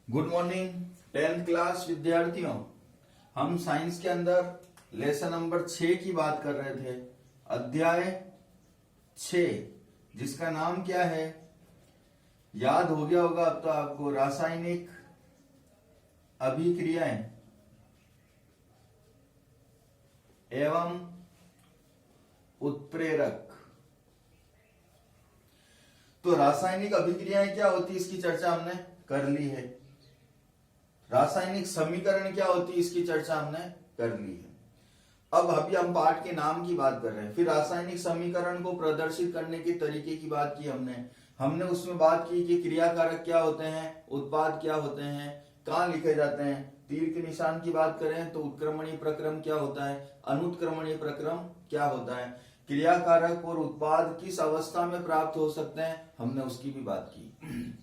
Good morning 10th class विद्यार्थियों। हम science के अंदर लेसन नंबर 6 की बात कर रहे थे। अध्याय 6 जिसका नाम क्या है, याद हो गया होगा अब तो आपको, रासायनिक अभिक्रियाएं एवं उत्प्रेरक। तो रासायनिक अभिक्रियाएं क्या होती है इसकी चर्चा हमने कर ली है। रासायनिक समीकरण क्या होती है इसकी चर्चा हमने कर ली है। अब अभी हम पाठ के नाम की बात कर रहे हैं। फिर रासायनिक समीकरण को प्रदर्शित करने के तरीके की बात की हमने उसमें बात की कि क्रियाकारक क्या होते हैं, उत्पाद क्या होते हैं, कहाँ लिखे जाते हैं। तीर के निशान की बात करें तो उत्क्रमणीय प्रक्रम क्या होता है, अनुत्क्रमणीय प्रक्रम क्या होता है, क्रियाकारक और उत्पाद किस अवस्था में प्राप्त हो सकते हैं, हमने उसकी भी बात की।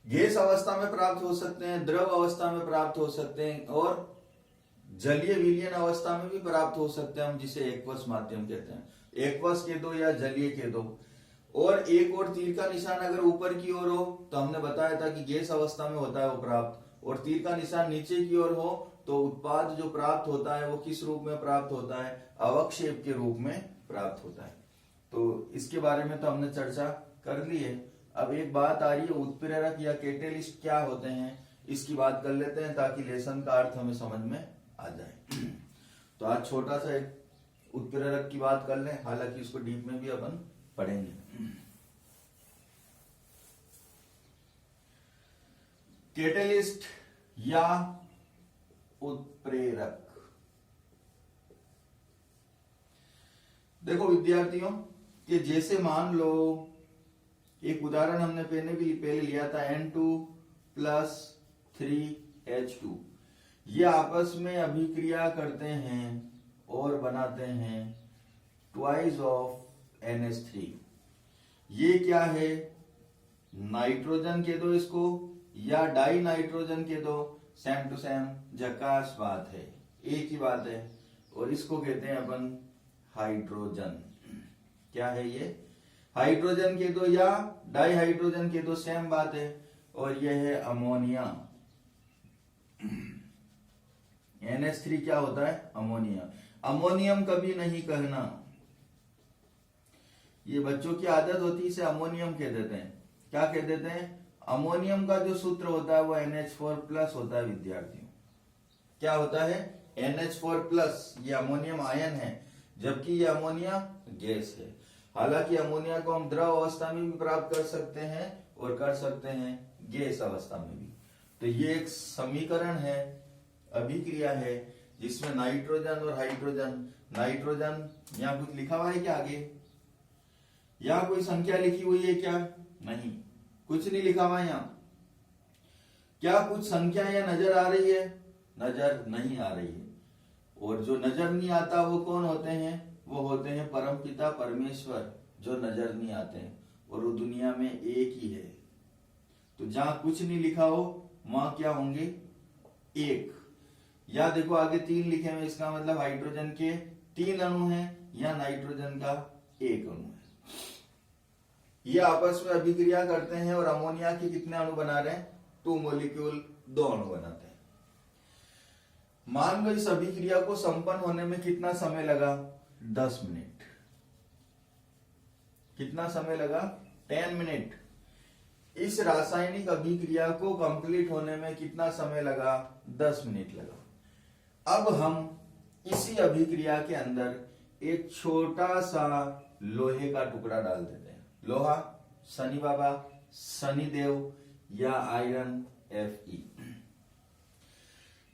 गैस अवस्था में प्राप्त हो सकते हैं, द्रव अवस्था में प्राप्त हो सकते हैं और जलीय विलयन अवस्था में भी प्राप्त हो सकते हैं, हम जिसे एक्वस माध्यम कहते हैं। एक्वस के दो या जलीय के दो। और एक और तीर का निशान अगर ऊपर की ओर हो तो हमने बताया था कि गैस अवस्था में होता है वो प्राप्त, और तीर का निशान नीचे की ओर हो तो उत्पाद जो प्राप्त होता है वो किस रूप में प्राप्त होता है, अवक्षेप के रूप में प्राप्त होता है। तो इसके बारे में तो हमने चर्चा कर ली है। अब एक बात आ रही है, उत्प्रेरक या कैटेलिस्ट क्या होते हैं, इसकी बात कर लेते हैं ताकि लेसन का अर्थ हमें समझ में आ जाए। तो आज छोटा सा एक उत्प्रेरक की बात कर लें, हालांकि इसको डीप में भी अपन पढ़ेंगे। कैटेलिस्ट या उत्प्रेरक। देखो विद्यार्थियों कि जैसे मान लो एक उदाहरण हमने पहले लिया था, N2 प्लस 3H2, ये आपस में अभिक्रिया करते हैं और बनाते हैं ट्वाइस ऑफ NH3। ये क्या है, नाइट्रोजन के दो इसको या डाई नाइट्रोजन के दो, सेम टू सेम झकास बात है, एक ही बात है। और इसको कहते हैं अपन हाइड्रोजन। क्या है ये, हाइड्रोजन के दो या डाई हाइड्रोजन के दो, सेम बात है। और यह है अमोनिया। NH3 क्या होता है, अमोनिया। अमोनियम कभी नहीं कहना, ये बच्चों की आदत होती है, इसे अमोनियम कह देते हैं। क्या कह देते हैं, अमोनियम का जो सूत्र होता है वो NH4 प्लस होता है विद्यार्थियों। क्या होता है, NH4 प्लस, ये अमोनियम आयन है, जबकि ये अमोनिया गैस है। हालांकि अमोनिया को हम द्रव अवस्था में भी प्राप्त कर सकते हैं और कर सकते हैं गैस अवस्था में भी। तो ये एक समीकरण है, अभिक्रिया है, जिसमें नाइट्रोजन और हाइड्रोजन, नाइट्रोजन यहाँ कुछ लिखा हुआ है क्या आगे, यहाँ कोई संख्या लिखी हुई है क्या, नहीं, कुछ नहीं लिखा हुआ यहाँ। क्या कुछ संख्या यहाँ नजर आ रही है, नजर नहीं आ रही है। और जो नजर नहीं आता वो कौन होते हैं, वो होते हैं परमपिता परमेश्वर, जो नजर नहीं आते हैं, और वो दुनिया में एक ही है। तो जहां कुछ नहीं लिखा हो वहां क्या होंगे, एक। या देखो आगे 3 लिखे हुए, इसका मतलब हाइड्रोजन के 3 अणु हैं या नाइट्रोजन का 1 अणु है। ये आपस में अभिक्रिया करते हैं और अमोनिया के कितने अणु बना रहे हैं, 2 मॉलिक्यूल, 2 अणु बनाते हैं। मान लो इस अभिक्रिया को संपन्न होने में कितना समय लगा, 10 मिनट। कितना समय लगा, 10 मिनट। इस रासायनिक अभिक्रिया को कंप्लीट होने में कितना समय लगा, 10 मिनट लगा। अब हम इसी अभिक्रिया के अंदर एक छोटा सा लोहे का टुकड़ा डाल देते हैं। लोहा, शनि बाबा, शनिदेव या आयरन Fe।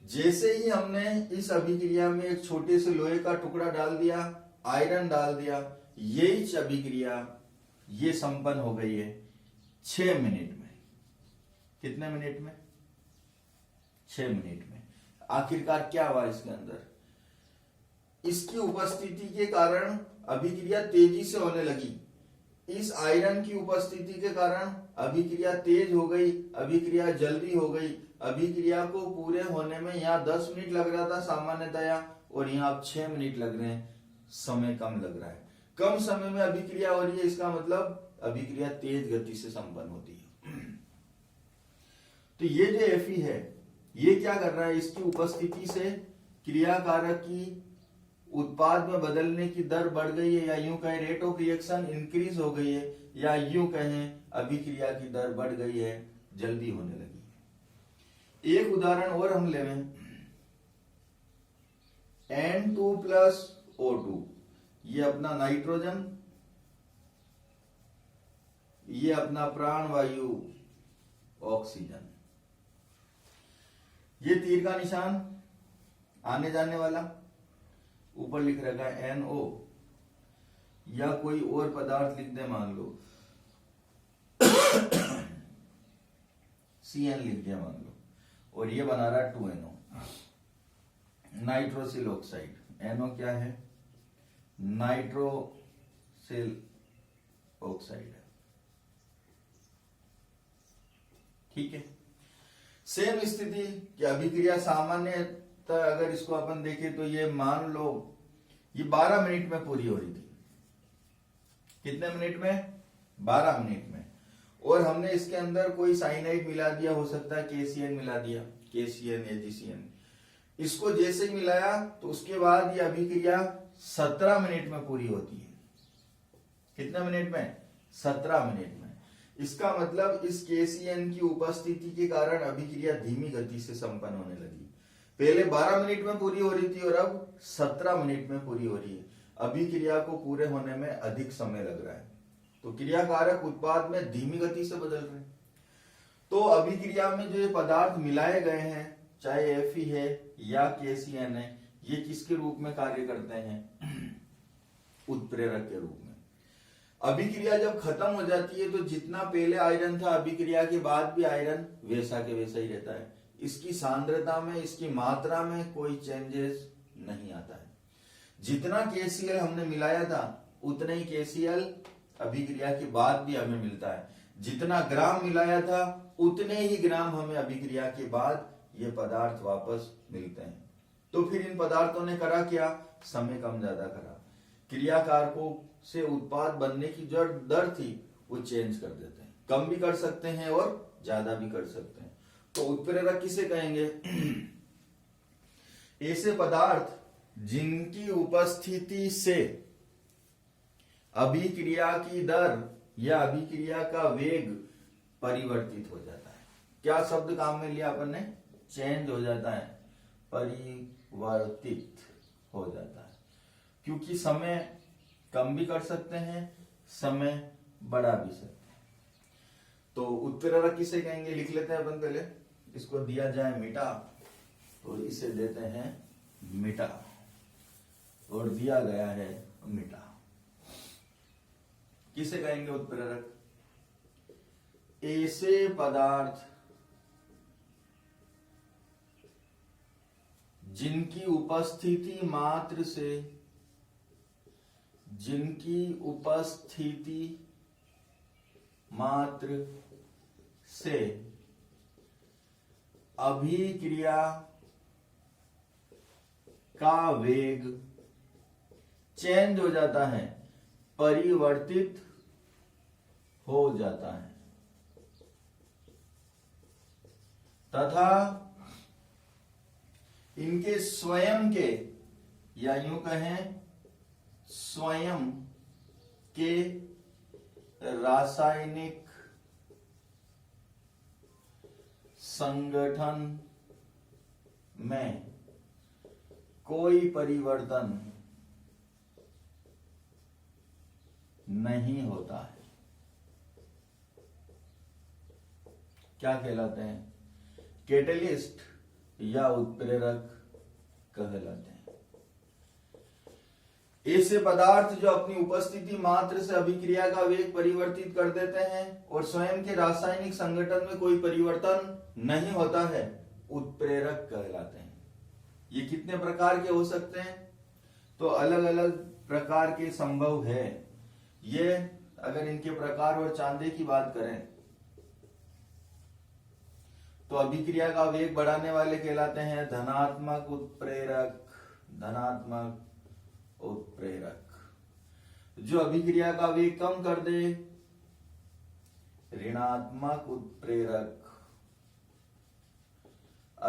जैसे ही हमने इस अभिक्रिया में एक छोटे से लोहे का टुकड़ा डाल दिया, आयरन डाल दिया, यही अभिक्रिया ये संपन्न हो गई है 6 मिनट में। कितने मिनट में, 6 मिनट में। आखिरकार क्या हुआ इसके अंदर, इसकी उपस्थिति के कारण अभिक्रिया तेजी से होने लगी। इस आयरन की उपस्थिति के कारण अभिक्रिया तेज हो गई, अभिक्रिया जल्दी हो गई। अभिक्रिया को पूरे होने में यहाँ 10 मिनट लग रहा था सामान्यतया, और यहाँ अब 6 मिनट लग रहे हैं, समय कम लग रहा है। कम समय में अभिक्रिया हो रही है, इसका मतलब अभिक्रिया तेज गति से संपन्न होती है। तो ये जो Fe है ये क्या कर रहा है, इसकी उपस्थिति से क्रियाकारक की उत्पाद में बदलने की दर बढ़ गई है, या यूं कहें रेट ऑफ रिएक्शन इंक्रीज हो गई है, या यूं कहें अभिक्रिया की दर बढ़ गई है, जल्दी होने लगी है। एक उदाहरण और हम लेवें, N2 प्लस O2, ये अपना नाइट्रोजन, ये अपना प्राणवायु ऑक्सीजन, ये तीर का निशान आने जाने वाला, ऊपर लिख रखा है NO, या कोई और पदार्थ लिख दे, मान लो CN लिख दिया मान लो, और ये बना रहा है 2NO, नाइट्रोसिल ऑक्साइड। NO क्या है, नाइट्रोसिल ऑक्साइड, ठीक है। सेम स्थिति कि अभिक्रिया सामान्यतः अगर इसको अपन देखें तो ये मान लो ये 12 मिनट में पूरी हो रही थी। कितने मिनट में, 12 मिनट में, और हमने इसके अंदर कोई साइनाइड मिला दिया, हो सकता है KCN मिला दिया, KCN AgCN, इसको जैसे ही मिलाया तो उसके बाद ये अभिक्रिया 17 मिनट में पूरी होती है। कितने मिनट में, 17 मिनट में। इसका मतलब इस KCN की उपस्थिति के कारण अभिक्रिया धीमी गति से संपन्न होने लगी। पहले 12 मिनट में पूरी हो रही थी और अब 17 मिनट में पूरी हो रही है। अभिक्रिया को पूरे होने में अधिक समय लग रहा है, तो क्रियाकारक उत्पाद में धीमी गति से बदल रहे हैं। तो अभिक्रिया में जो ये पदार्थ मिलाए गए हैं, चाहे Fe है या KCN है, ये किसके रूप में कार्य करते हैं, उत्प्रेरक के रूप में। अभिक्रिया जब खत्म हो जाती है तो जितना पहले आयरन था, अभिक्रिया के बाद भी आयरन वैसा के वैसा ही रहता है। इसकी सांद्रता में, इसकी मात्रा में कोई चेंजेस नहीं आता है। जितना KCl हमने मिलाया था उतना ही KCl अभिक्रिया के बाद भी हमें मिलता है। जितना ग्राम मिलाया था उतने ही ग्राम हमें अभिक्रिया के बाद ये पदार्थ वापस मिलते हैं। तो फिर इन पदार्थों ने करा क्या, समय कम ज्यादा करा, क्रियाकारकों से उत्पाद बनने की जो दर थी वो चेंज कर देते हैं। कम भी कर सकते हैं और ज्यादा भी कर सकते हैं। तो उत्प्रेरक किसे कहेंगे, ऐसे पदार्थ जिनकी उपस्थिति से अभिक्रिया की दर या अभिक्रिया का वेग परिवर्तित हो जाता है। क्या शब्द काम में लिया अपन ने, चेंज हो जाता है, परिवर्तित हो जाता है। क्योंकि समय कम भी कर सकते हैं, समय बढ़ा भी सकते हैं। तो उत्प्रेरक किसे कहेंगे, लिख लेते हैं अपन पहले। इसको दिया जाए मीटा तो इसे देते हैं मीटा, और दिया गया है मीटा। किसे कहेंगे उत्प्रेरक, ऐसे पदार्थ जिनकी उपस्थिति मात्र से, जिनकी उपस्थिति मात्र से अभिक्रिया का वेग चेंज हो जाता है, परिवर्तित हो जाता है, तथा इनके स्वयं के, या यूं कहें स्वयं के रासायनिक संगठन में कोई परिवर्तन नहीं होता है। क्या कहलाते हैं, कैटलिस्ट या उत्प्रेरक कहलाते हैं। ऐसे पदार्थ जो अपनी उपस्थिति मात्र से अभिक्रिया का वेग परिवर्तित कर देते हैं और स्वयं के रासायनिक संगठन में कोई परिवर्तन नहीं होता है, उत्प्रेरक कहलाते हैं। ये कितने प्रकार के हो सकते हैं, तो अलग अलग प्रकार के संभव है। ये अगर इनके प्रकार और चांदे की बात करें तो अभिक्रिया का वेग बढ़ाने वाले कहलाते हैं धनात्मक उत्प्रेरक, धनात्मक उत्प्रेरक। जो अभिक्रिया का वेग कम कर दे, ऋणात्मक उत्प्रेरक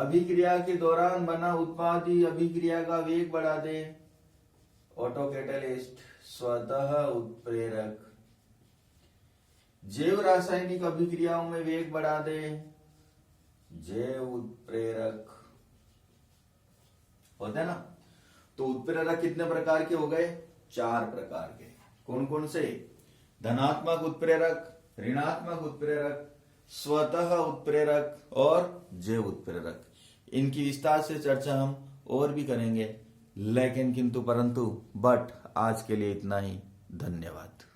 अभिक्रिया के दौरान बना उत्पादी अभिक्रिया का वेग बढ़ा दे। ऑटो कैटलिस्ट स्वतः उत्प्रेरक। जैव रासायनिक अभिक्रियाओं में वेग बढ़ा दे। जैव उत्प्रेरक होता है ना। तो उत्प्रेरक कितने प्रकार के हो गए? 4 प्रकार के। कौन कौन से? धनात्मक उत्प्रेरक, ऋणात्मक उत्प्रेरक, स्वतः उत्प्रेरक और जैव उत्प्रेरक। इनकी विस्तार से चर्चा हम और भी करेंगे, लेकिन किंतु परंतु बट आज के लिए इतना ही। धन्यवाद।